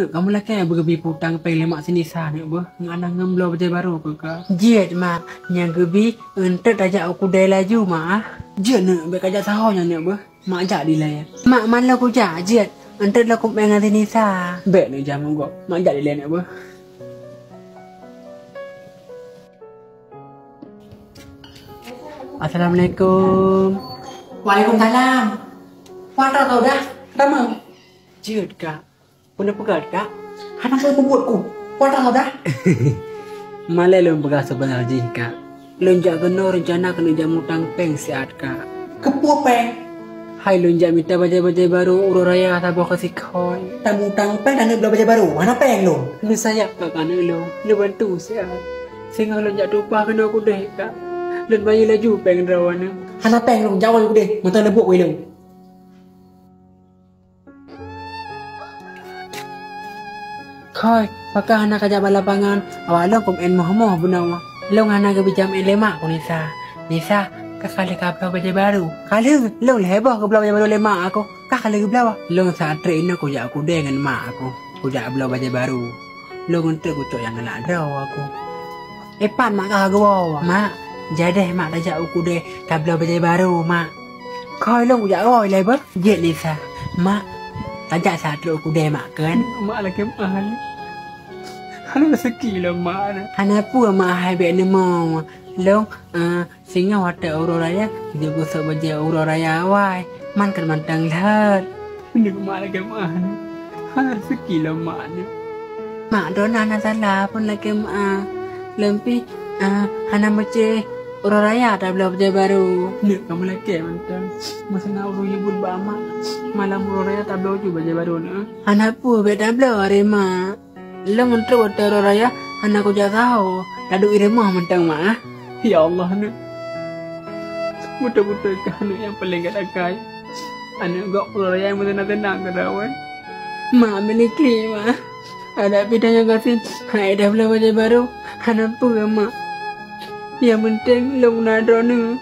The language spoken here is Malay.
Kamu lah kan bergebi putang pay lemak sini sana bah. Nganang ngemblo baca baru ke ka. Jet mak, yang gebi entet ajak aku dai laju mak. Jet nak baik ajak sahonya ni bah. Mak ajak di layan. Mak mana aku jak jet. Entet lah aku pengen sini sa. Baik nak jamu kau. Mak ajak di layan bah. Assalamualaikum. Waalaikumsalam. Puasa kau dah? Ramah. Jet kak. Puna pegat kak. Anak saya pembuatku. Puasa kau dah? Malah lu pegat sebenarnya kak. Lonjak kena rencana kena jamu tang peng siat kak. Kepuah peng. Hai lonjak minta baca-baca baru urut raya tak bawa kasih koi. Tamu tang peng dan bela baca baru. Mana peng lu? Lu sayap kak kan lu. Lu bantu siat. Sehingga lonjak tumpah kena aku deh kak. Dan bayi laju peng rawan. Anak peng lu jauh aku deh. Mata lebuk wei lu. Koi, pakai anak kerja balapangan. Awak lo kum en moh benawa. Lo ngana ke bijam en lemak ku Nisa. Nisa, kakak kaplau baca baru. Kalau lo lebah kaplau baca baru lemak aku. Kakak lagi belau. Lo satri ini aku jak aku dengan mak aku. Aku jak belau baca baru. Lo nguntuk aku cok yang ngelak draw aku. Epan mak kakak gua. Mak, jadi mak tajak aku deh kaplau baca baru mak. Koi lo jak goi lebah. Jet Nisa. Mak, tajak satri aku deh mak kan. Mak lagi mahal. Halo rezeki lo mak na. Hana pua mak hai be ni mau. Long singa wata aurora ya. Dia gosok baca aurora ya wai. Man kan mantang lat. Ini mak lagi mahal. Halo rezeki lo mak na. Mak dona na salah pun lagi mak. Lempi hana baca aurora ya tak belum baca baru. Ni kamu lagi mantang. Masa nak urut ibu bama. Malam urut raya tak belum juga baca baru na. Hana pua be tak belum hari mak. Lo menteri wata aurora ya. Hana aku jak tahu. Lalu iremah mantang mak. Ya Allah na. Betul-betul kan yang paling gak dakai. Anak gak urut raya yang tenang-tenang ke rawan. Mak miliki mak. Ada bidanya kasih. Hai dah belum baca baru. Hana pua mak. Yang penting lo nak drone.